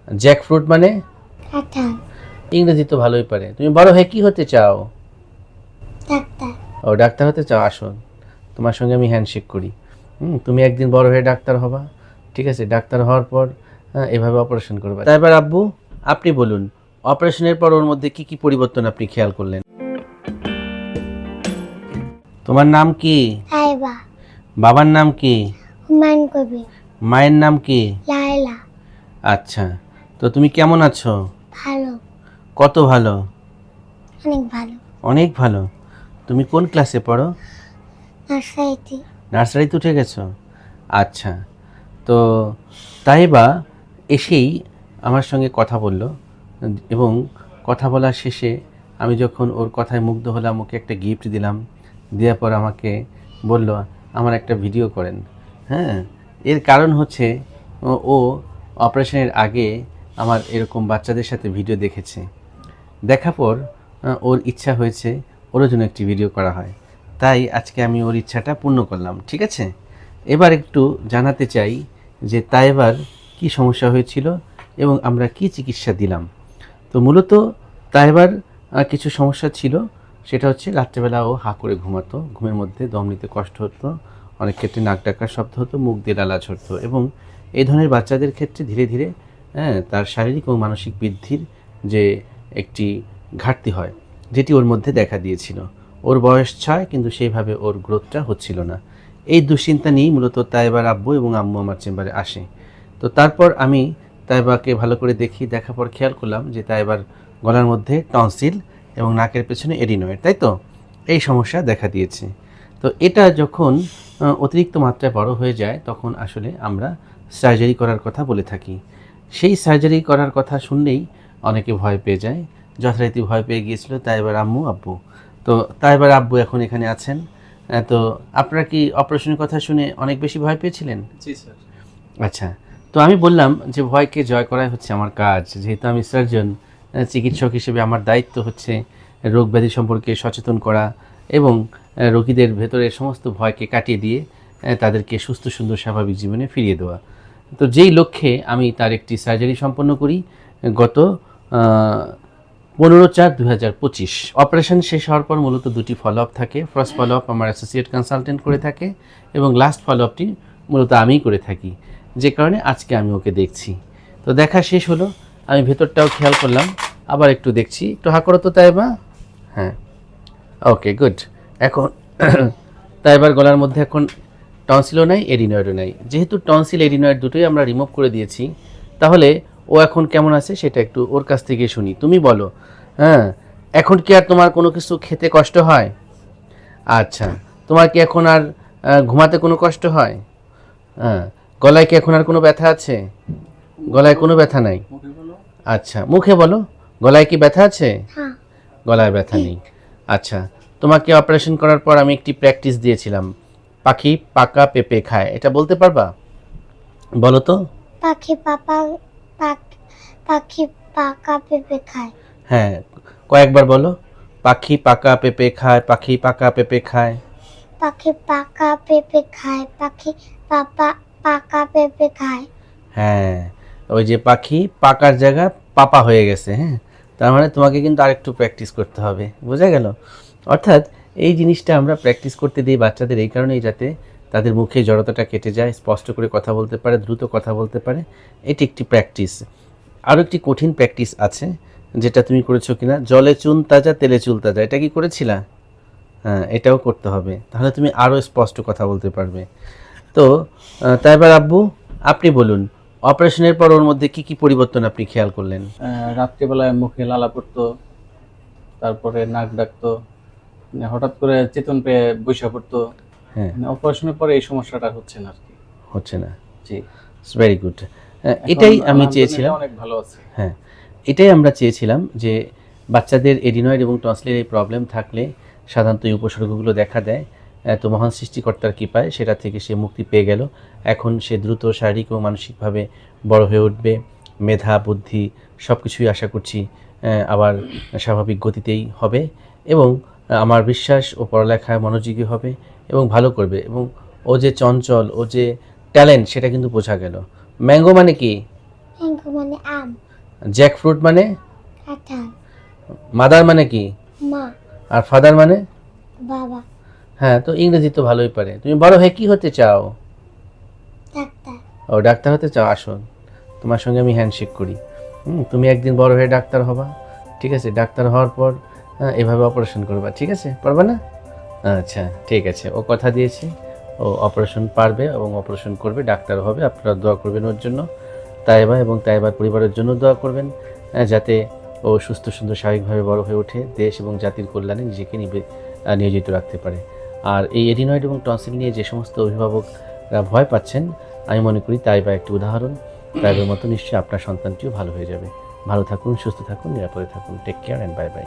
Jackfruit মানে? কাঁঠাল। ইংরেজি তো ভালোই পারে। তুমি বড় হয়ে কি হতে চাও? ডাক্তার। ও ডাক্তার হতে চাও, আসো তোমার সঙ্গে আমি হ্যান্ডশেক করি। তুমি একদিন বড় হয়ে ডাক্তার হবা, ঠিক আছে? ডাক্তার হওয়ার পর এভাবে অপারেশন করবা। তাই এবার আব্বু আপনি বলুন, অপারেশনের পর ওর মধ্যে কি কি পরিবর্তন আপনি খেয়াল করলেন? তোমার নাম কি? তাইবা। বাবার নাম কি? হুমায়ুন কবির। মায়ের নাম কি? লায়লা। আচ্ছা, তো তুমি কেমন আছো? ভালো। কত ভালো? অনেক ভালো। অনেক ভালো। তুমি কোন ক্লাসে পড়ো? নার্সারিতে। নার্সারিতে উঠে গেছো? আচ্ছা, তো তাইবা এসেই আমার সঙ্গে কথা বলল এবং কথা বলার শেষে আমি যখন ওর কথায় মুগ্ধ হলাম, ওকে একটা গিফট দিলাম। দেওয়ার পর আমাকে বলল আমার একটা ভিডিও করেন। হ্যাঁ, এর কারণ হচ্ছে ও অপারেশনের আগে আমার এরকম বাচ্চাদের সাথে ভিডিও দেখেছে। দেখার পর ওর ইচ্ছা হয়েছে ওরও জন্য একটি ভিডিও করা হয়। তাই আজকে আমি ওর ইচ্ছাটা পূর্ণ করলাম, ঠিক আছে? এবার একটু জানাতে চাই যে তাইবার কি সমস্যা হয়েছিল এবং আমরা কি চিকিৎসা দিলাম। তো মূলত তাইবার কিছু সমস্যা ছিল, সেটা হচ্ছে রাত্রেবেলা ও হা করে ঘুমাতো, ঘুমের মধ্যে দম নিতে কষ্ট হতো, অনেক ক্ষেত্রে নাক ডাকার শব্দ হতো, মুখ দিয়ে লালা ঝরতো এবং এই ধরনের বাচ্চাদের ক্ষেত্রে ধীরে ধীরে তার শারীরিক ও মানসিক বৃদ্ধির যে একটি ঘাটতি হয়, যেটি ওর মধ্যে দেখা দিয়েছিল। ওর বয়স 6 কিন্তু সেইভাবে ওর গ্রোথটা হচ্ছিল না। এই দুশ্চিন্তা নিয়েই মূলত তাইবার আব্বু এবং আম্মু আমার চেম্বারে আসে। তো তারপর আমি তাইবাকে ভালো করে দেখার পর খেয়াল করলাম যে তাইবার গলার মধ্যে টনসিল এবং নাকের পেছনে এডিনয়েড, তাই তো? এই সমস্যা দেখা দিয়েছে। তো এটা যখন অতিরিক্ত মাত্রায় বড় হয়ে যায় তখন আসলে আমরা সার্জারি করার কথা বলে থাকি। সেই সার্জারি করার কথা শুনলেই অনেকে ভয় পেয়ে যায়, যথারীতি ভয় পেয়ে গিয়েছিল তাইবার আম্মু আব্বু। তো তাইবার আব্বু এখন এখানে আছেন। তো আপনারা কি অপারেশনের কথা শুনে অনেক বেশি ভয় পেয়েছিলেন? জি স্যার। আচ্ছা, তো আমি বললাম যে ভয়কে জয় করাই হচ্ছে আমার কাজ। যেহেতু আমি সার্জন, চিকিৎসক হিসেবে আমার দায়িত্ব হচ্ছে রোগ ব্যাধি সম্পর্কে সচেতন করা এবং রোগীদের ভেতরে সমস্ত ভয়কে কাটিয়ে দিয়ে তাদেরকে সুস্থ সুন্দর স্বাভাবিক জীবনে ফিরিয়ে দেওয়া। তো যেই লক্ষ্যে আমি তার একটি সার্জারি সম্পন্ন করি গত 15/4/2025। অপারেশন শেষ হওয়ার পর মূলত দুটি ফলো আপ থাকে। ফার্স্ট ফলো আপ আমার অ্যাসোসিয়েট কনসালটেন্ট করে থাকে এবং লাস্ট ফলো আপটি মূলত আমিই করে থাকি, যে কারণে আজকে আমি ওকে দেখছি। তো দেখা শেষ হলো, আমি ভেতরটাও খেয়াল করলাম, আবার একটু দেখছি। একটু হা করো তো তাইবা। হ্যাঁ, ওকে গুড। এখন তাইবার গলার মধ্যে এখন টনসিলও নাই, এডিনয়েডও নাই। যেহেতু টনসিল এডিনয়েড দুটোই আমরা রিমুভ করে দিয়েছি, তাহলে ও এখন কেমন আছে সেটা একটু ওর কাছ থেকে শুনি। তুমি বলো, হ্যাঁ, এখন কি আর তোমার কোনো কিছু খেতে কষ্ট হয়? আচ্ছা, তোমার কি এখন আর ঘুমাতে কোনো কষ্ট হয়? হ্যাঁ, গলায় কি এখন আর কোনো ব্যথা আছে? গলায় কোনো ব্যথা নাই। মুখে বলো। আচ্ছা, মুখে বলো। গলায় কি ব্যথা আছে? হ্যাঁ। গলায় ব্যথা নেই। আচ্ছা, তোমাকে অপারেশন করার পর আমি একটি প্র্যাকটিস দিয়েছিলাম, পাখি পাকা পেঁপে খায়, এটা বলতে পারবা? বলো তো। পাখি পাপা পাখি পাকা পেঁপে খায়। হ্যাঁ, কয়েকবার বলো। পাখি পাকা পেঁপে খায়, পাখি পাকা পেঁপে খায়। পাখি পাকা পেঁপে খায়। পাখি পাকা পেঁপে খায়। হ্যাঁ, ওই যে পাখি পাকার জায়গা পাপা হয়ে গেছে। হ্যাঁ, তার মানে তোমাকে কিন্তু আরেকটু প্র্যাকটিস করতে হবে, বোঝা গেল? অর্থাৎ এই জিনিসটা আমরা প্র্যাকটিস করতে দিই বাচ্চাদের এই কারণেই, যাতে তাদের মুখে জড়তাটা কেটে যায়, স্পষ্ট করে কথা বলতে পারে, দ্রুত কথা বলতে পারে। এটি একটি প্র্যাকটিস। আরও একটি কঠিন প্র্যাকটিস আছে, যেটা তুমি করেছো কিনা, জলে চুন তাজা তেলে চুল তাজা, এটা কি করেছিলা? হ্যাঁ, এটাও করতে হবে, তাহলে তুমি আরও স্পষ্ট কথা বলতে পারবে। তো তাই এবার আব্বু আপনি বলুন, অপারেশনের পর ওর মধ্যে কি কি পরিবর্তন আপনি খেয়াল করলেন? রাত্রিবেলায় মুখে লালা পড়তো, তারপরে নাক ডাকতো, হঠাৎ করে চেতন পেয়ে বসে পড়তো। হ্যাঁ, অপারেশনের পরে এই সমস্যাটা হচ্ছে না আর কি। হচ্ছে না। জি। It's very good. এখন এটাই আমি আলহামদুলিল্লাহ চেয়েছিলাম। অনেক ভালো আছে। হ্যাঁ, এটাই আমরা চেয়েছিলাম যে বাচ্চাদের এডিনয়েড এবং টনসিলের এই প্রবলেম থাকলে সাধারণত এই উপসর্গগুলো দেখা দেয়। তো মহান সৃষ্টিকর্তার কৃপায় সেটা থেকে সে মুক্তি পেয়ে গেল। এখন সে দ্রুত শারীরিক ও মানসিকভাবে বড় হয়ে উঠবে, মেধা বুদ্ধি সব কিছুই আশা করছি আবার স্বাভাবিক গতিতেই হবে এবং আমার বিশ্বাস ও পড়ালেখায় মনোযোগী হবে এবং ভালো করবে এবং ও যে চঞ্চল, ও যে ট্যালেন্ট সেটা কিন্তু বোঝা গেল। ম্যাঙ্গো মানে কি? ম্যাঙ্গো মানে আম, জ্যাকফ্রুট মানে? কাঁঠাল, মাদার মানে কি? মা, আর ফাদার মানে? বাবা, হ্যাঁ, তো ইংরেজি তো ভালোই পারে। তুমি বড় হয়ে কি হতে চাও? ডাক্তার। ও, ডাক্তার হতে চাও? আসো, তোমার সঙ্গে আমি হ্যান্ডশেক করি। তুমি একদিন বড় হয়ে ডাক্তার হবা, ঠিক আছে? ডাক্তার হওয়ার পর এভাবে অপারেশন করবা, ঠিক আছে? পারবা না? আচ্ছা, ঠিক আছে। ও কথা দিয়েছে, ও অপারেশন পারবে এবং অপারেশন করবে, ডাক্তার হবে। আপনারা দোয়া করবেন ওর জন্য। তাইবা এবং তাইবার পরিবারের জন্য দোয়া করবেন, যাতে ও সুস্থ সুন্দর স্বাভাবিকভাবে বড় হয়ে ওঠে, দেশ এবং জাতির কল্যাণে নিজেকে নিয়োজিত রাখতে পারে। আর এই এডিনয়েড এবং টনসিল নিয়ে যে সমস্ত অভিভাবকরা ভয় পাচ্ছেন, আমি মনে করি তাইবা একটি উদাহরণ। তাইবার মতো নিশ্চয়ই আপনার সন্তানটিও ভালো হয়ে যাবে। ভালো থাকুন, সুস্থ থাকুন, নিরাপদে থাকুন। Take care and bye by.